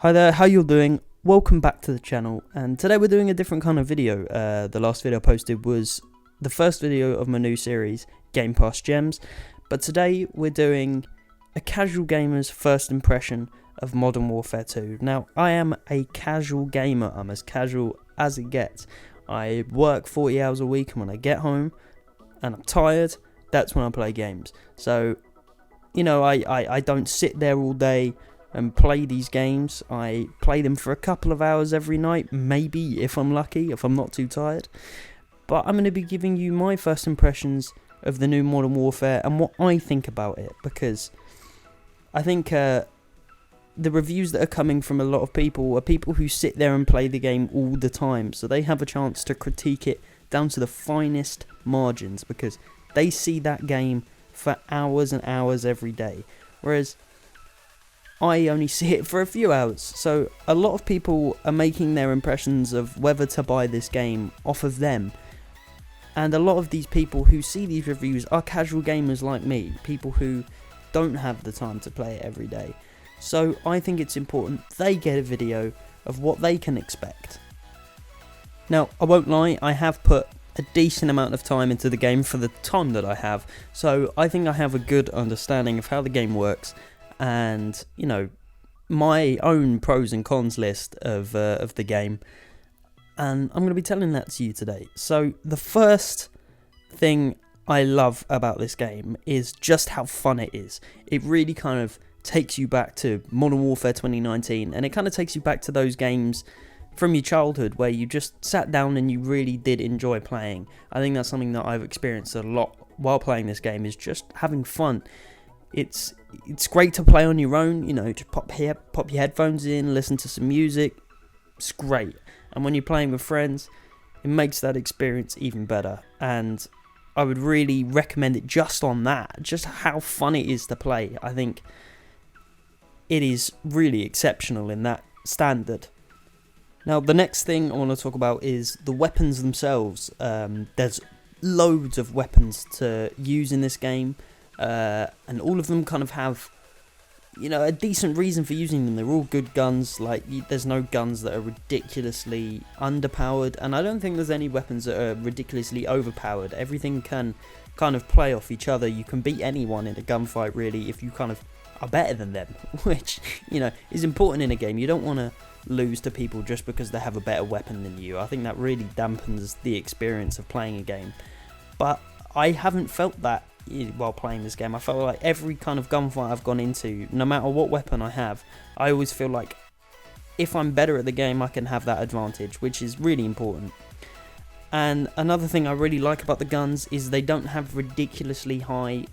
Hi there, how you doing? Welcome back to the channel, and today we're doing a different kind of video. The last video I posted was the first video of my new series, Game Pass Gems, but today we're doing a casual gamer's first impression of Modern Warfare 2. Now, I am a casual gamer, I'm as casual as it gets. I work 40 hours a week, and when I get home and I'm tired, that's when I play games. So, you know, I don't sit there all day and play these games. I play them for a couple of hours every night, maybe, if I'm lucky, if I'm not too tired. But I'm going to be giving you my first impressions of the new Modern Warfare and what I think about it, because I think the reviews that are coming from a lot of people are people who sit there and play the game all the time, so they have a chance to critique it down to the finest margins, because they see that game for hours and hours every day, whereas I only see it for a few hours. So a lot of people are making their impressions of whether to buy this game off of them, and a lot of these people who see these reviews are casual gamers like me, people who don't have the time to play it every day. So I think it's important they get a video of what they can expect. Now, I won't lie, I have put a decent amount of time into the game for the time that I have, so I think I have a good understanding of how the game works, and, you know, my own pros and cons list of the game, and I'm going to be telling that to you today. So the first thing I love about this game is just how fun it is. It really kind of takes you back to Modern Warfare 2019, and it kind of takes you back to those games from your childhood where you just sat down and you really did enjoy playing. I think that's something that I've experienced a lot while playing this game, is just having fun. It's great to play on your own, you know, just pop your headphones in, listen to some music. It's great. And when you're playing with friends, it makes that experience even better. And I would really recommend it just on that, just how fun it is to play. I think it is really exceptional in that standard. Now, the next thing I want to talk about is the weapons themselves. There's loads of weapons to use in this game. And all of them kind of have, you know, a decent reason for using them. They're all good guns. Like, there's no guns that are ridiculously underpowered, and I don't think there's any weapons that are ridiculously overpowered. Everything can kind of play off each other. You can beat anyone in a gunfight, really, if you kind of are better than them, which, you know, is important in a game. You don't want to lose to people just because they have a better weapon than you. I think that really dampens the experience of playing a game. But I haven't felt that while playing this game. I felt like every kind of gunfight I've gone into, no matter what weapon I have, I always feel like if I'm better at the game, I can have that advantage, which is really important. And another thing I really like about the guns is they don't have ridiculously high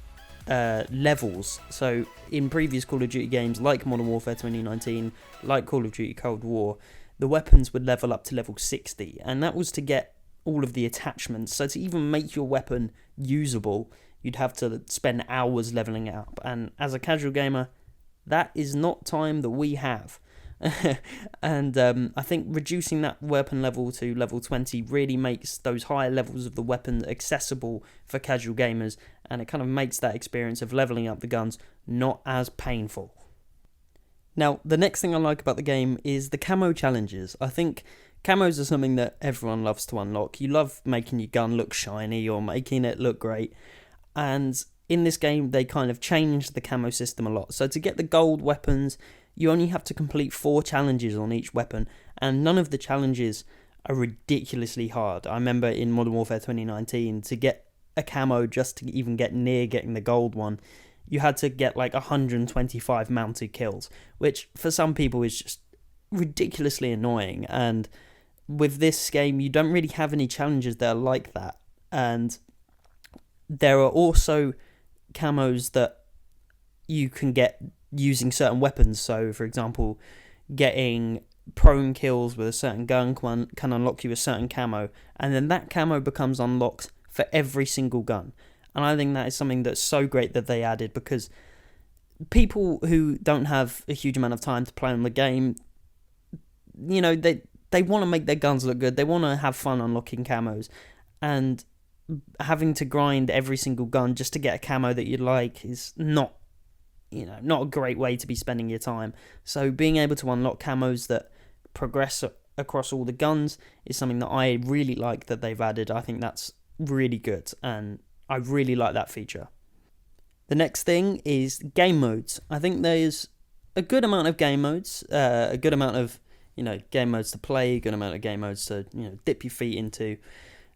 levels. So in previous Call of Duty games, like Modern Warfare 2019, like Call of Duty Cold War, the weapons would level up to level 60, and that was to get all of the attachments. So to even make your weapon usable, you'd have to spend hours leveling it up, and as a casual gamer, that is not time that we have. And I think reducing that weapon level to level 20 really makes those higher levels of the weapon accessible for casual gamers, and it kind of makes that experience of leveling up the guns not as painful. Now, the next thing I like about the game is the Camo Challenges. I think camos are something that everyone loves to unlock. You love making your gun look shiny or making it look great. And in this game, they kind of changed the camo system a lot. So to get the gold weapons, you only have to complete 4 challenges on each weapon, and none of the challenges are ridiculously hard. I remember in Modern Warfare 2019, to get a camo, just to even get near getting the gold one, you had to get like 125 mounted kills, which for some people is just ridiculously annoying. And with this game, you don't really have any challenges that are like that. And there are also camos that you can get using certain weapons. So, for example, getting prone kills with a certain gun can unlock you a certain camo, and then that camo becomes unlocked for every single gun. And I think that is something that's so great that they added, because people who don't have a huge amount of time to play on the game, you know, they want to make their guns look good. They want to have fun unlocking camos, and having to grind every single gun just to get a camo that you like is not not a great way to be spending your time. So being able to unlock camos that progress across all the guns is something that I really like that they've added. I think that's really good, and I really like that feature. The next thing is game modes. I think there's a good amount of game modes, a good amount of game modes to play, a good amount of game modes to dip your feet into.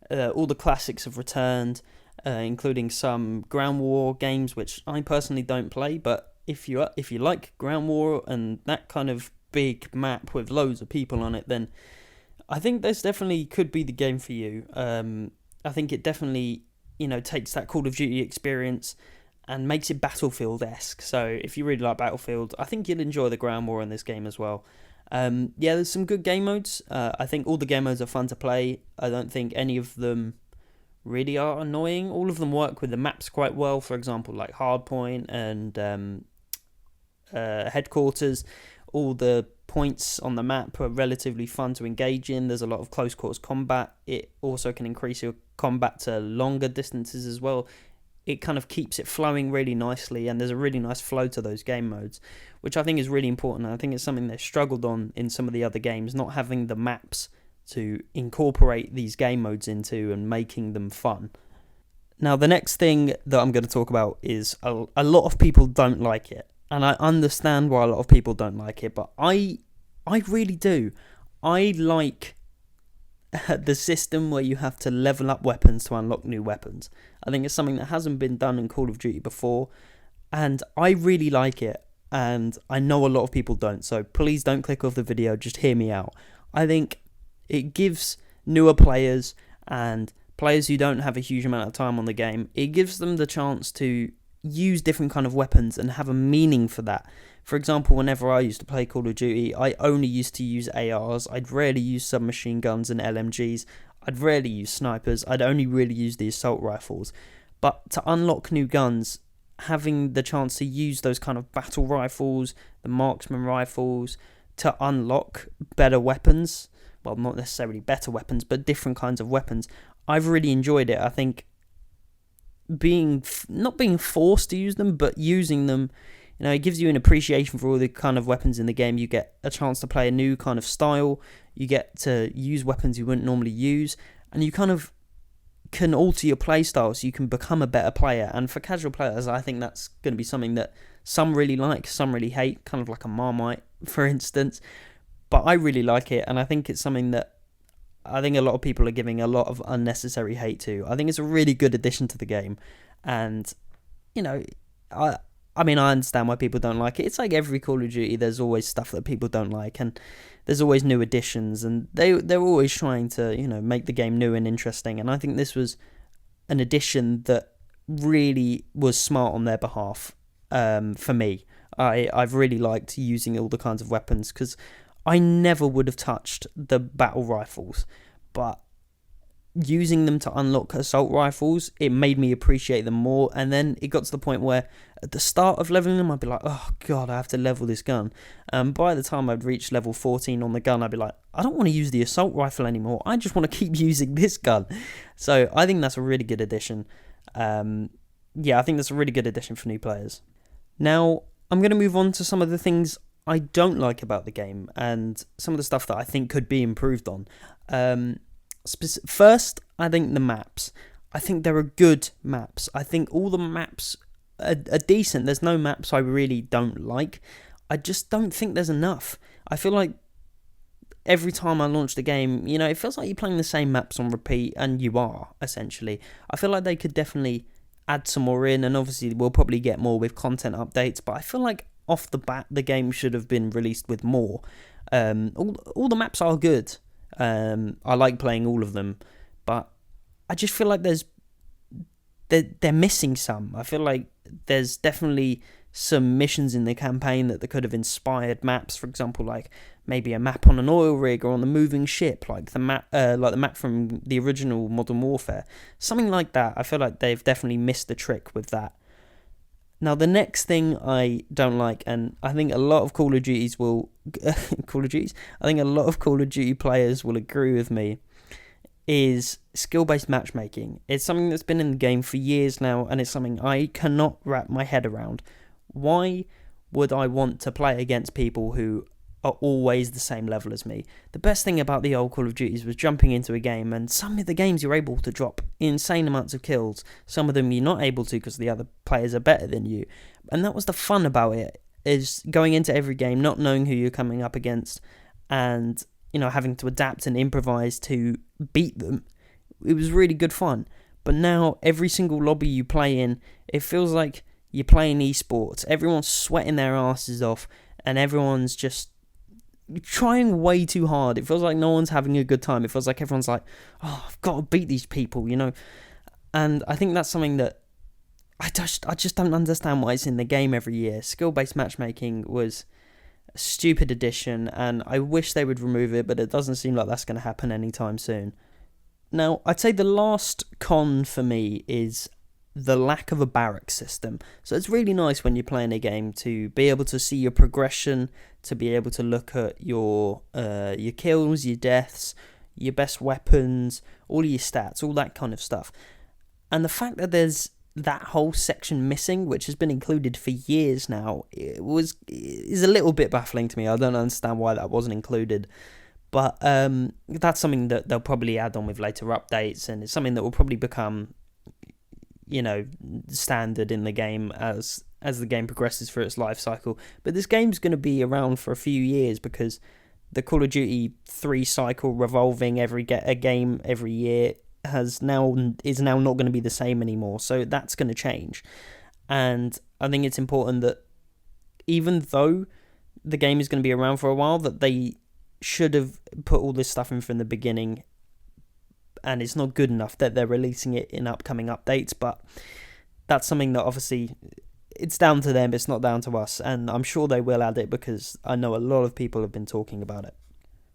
All the classics have returned, including some ground war games, which I personally don't play. But if you like ground war and that kind of big map with loads of people on it, then I think this definitely could be the game for you. I think it definitely takes that Call of Duty experience and makes it Battlefield-esque. So if you really like Battlefield, I think you'll enjoy the ground war in this game as well. There's some good game modes. I think all the game modes are fun to play. I don't think any of them really are annoying. All of them work with the maps quite well. For example, like Hardpoint and Headquarters. All the points on the map are relatively fun to engage in. There's a lot of close quarters combat. It also can increase your combat to longer distances as well. It kind of keeps it flowing really nicely, and there's a really nice flow to those game modes, which I think is really important. I think it's something they've struggled on in some of the other games, not having the maps to incorporate these game modes into and making them fun. Now, the next thing that I'm going to talk about is a lot of people don't like it, and I understand why a lot of people don't like it, but I really do. I like the system where you have to level up weapons to unlock new weapons. I think it's something that hasn't been done in Call of Duty before, and I really like it, and I know a lot of people don't, so please don't click off the video, just hear me out. I think it gives newer players and players who don't have a huge amount of time on the game, it gives them the chance to use different kind of weapons and have a meaning for that. For example, whenever I used to play Call of Duty, I only used to use ARs. I'd rarely use submachine guns and LMGs. I'd rarely use snipers. I'd only really use the assault rifles. But to unlock new guns, having the chance to use those kind of battle rifles, the marksman rifles, to unlock better weapons, well, not necessarily better weapons, but different kinds of weapons, I've really enjoyed it. I think not being forced to use them, but using them, it gives you an appreciation for all the kind of weapons in the game. You get a chance to play a new kind of style. You get to use weapons you wouldn't normally use, and you kind of can alter your play style so you can become a better player. And for casual players, I think that's going to be something that some really like, some really hate, kind of like a Marmite, for instance. But I really like it, and I think it's something that I think a lot of people are giving a lot of unnecessary hate to. I think it's a really good addition to the game, and I mean, I understand why people don't like it. It's like every Call of Duty, there's always stuff that people don't like, and there's always new additions, and they're always trying to, make the game new and interesting, and I think this was an addition that really was smart on their behalf, for me. I've really liked using all the kinds of weapons, because I never would have touched the battle rifles, but using them to unlock assault rifles, it made me appreciate them more. And then it got to the point where at the start of leveling them, I'd be like, oh god, I have to level this gun. By the time I'd reached level 14 on the gun, I'd be like, I don't want to use the assault rifle anymore, I just want to keep using this gun. So I think that's a really good addition. I think that's a really good addition for new players. Now I'm going to move on to some of the things I don't like about the game, and some of the stuff that I think could be improved on. First, I think the maps. I think there are good maps. I think all the maps are decent. There's no maps I really don't like. I just don't think there's enough. I feel like every time I launch the game, it feels like you're playing the same maps on repeat, and you are, essentially. I feel like they could definitely add some more in, and obviously we'll probably get more with content updates, but I feel like off the bat, the game should have been released with more. All the maps are good. I like playing all of them, but I just feel like they're missing some. I feel like there's definitely some missions in the campaign that could have inspired maps. For example, like maybe a map on an oil rig or on the moving ship, like the map from the original Modern Warfare, something like that. I feel like they've definitely missed the trick with that. Now, the next thing I don't like, and I think a lot of Call of Duties will... I think a lot of Call of Duty players will agree with me, is skill-based matchmaking. It's something that's been in the game for years now, and it's something I cannot wrap my head around. Why would I want to play against people who are always the same level as me? The best thing about the old Call of Duties was jumping into a game, and some of the games you're able to drop insane amounts of kills. Some of them you're not able to because the other players are better than you. And that was the fun about it, is going into every game, not knowing who you're coming up against, and having to adapt and improvise to beat them. It was really good fun. But now every single lobby you play in, it feels like you're playing esports. Everyone's sweating their asses off, and everyone's just trying way too hard. It feels like no one's having a good time. It feels like everyone's like, oh, I've got to beat these people, And I think that's something that I just don't understand why it's in the game every year. Skill-based matchmaking was a stupid addition, and I wish they would remove it, but it doesn't seem like that's going to happen anytime soon. Now, I'd say the last con for me is the lack of a Barrack system. So it's really nice when you're playing a game to be able to see your progression, to be able to look at your kills, your deaths, your best weapons, all your stats, all that kind of stuff. And the fact that there's that whole section missing, which has been included for years now, is a little bit baffling to me. I don't understand why that wasn't included. But that's something that they'll probably add on with later updates, and it's something that will probably become, standard in the game as the game progresses through its life cycle. But this game's going to be around for a few years because the Call of Duty 3 cycle revolving a game every year is now not going to be the same anymore. So that's going to change. And I think it's important that even though the game is going to be around for a while, that they should have put all this stuff in from the beginning, and it's not good enough that they're releasing it in upcoming updates. But that's something that obviously it's down to them, it's not down to us, and I'm sure they will add it because I know a lot of people have been talking about it.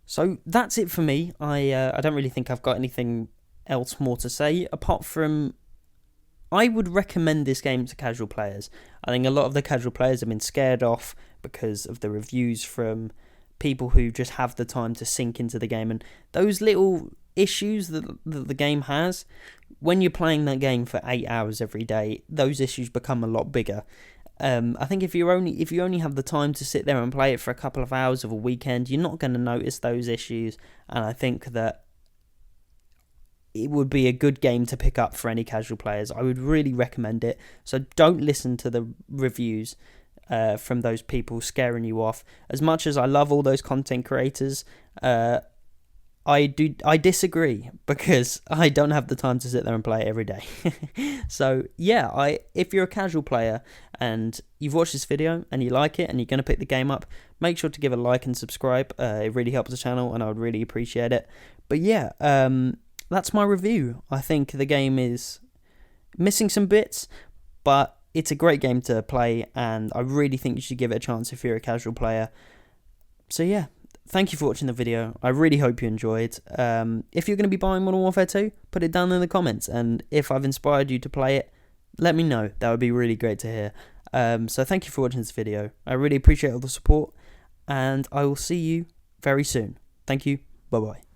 So that's it for me. I don't really think I've got anything else more to say, apart from I would recommend this game to casual players. I think a lot of the casual players have been scared off because of the reviews from people who just have the time to sink into the game, and those little issues that the game has, when you're playing that game for 8 hours every day, those issues become a lot bigger. I think if you only have the time to sit there and play it for a couple of hours of a weekend, you're not going to notice those issues, and I think that it would be a good game to pick up for any casual players. I would really recommend it. So don't listen to the reviews from those people scaring you off. As much as I love all those content creators, I disagree because I don't have the time to sit there and play it every day. So yeah, if you're a casual player and you've watched this video and you like it and you're going to pick the game up, make sure to give a like and subscribe. It really helps the channel and I would really appreciate it. But yeah, that's my review. I think the game is missing some bits, but it's a great game to play, and I really think you should give it a chance if you're a casual player. So yeah, thank you for watching the video. I really hope you enjoyed. If you're going to be buying Modern Warfare 2, put it down in the comments, and if I've inspired you to play it, let me know. That would be really great to hear. So thank you for watching this video. I really appreciate all the support, and I will see you very soon. Thank you. Bye-bye.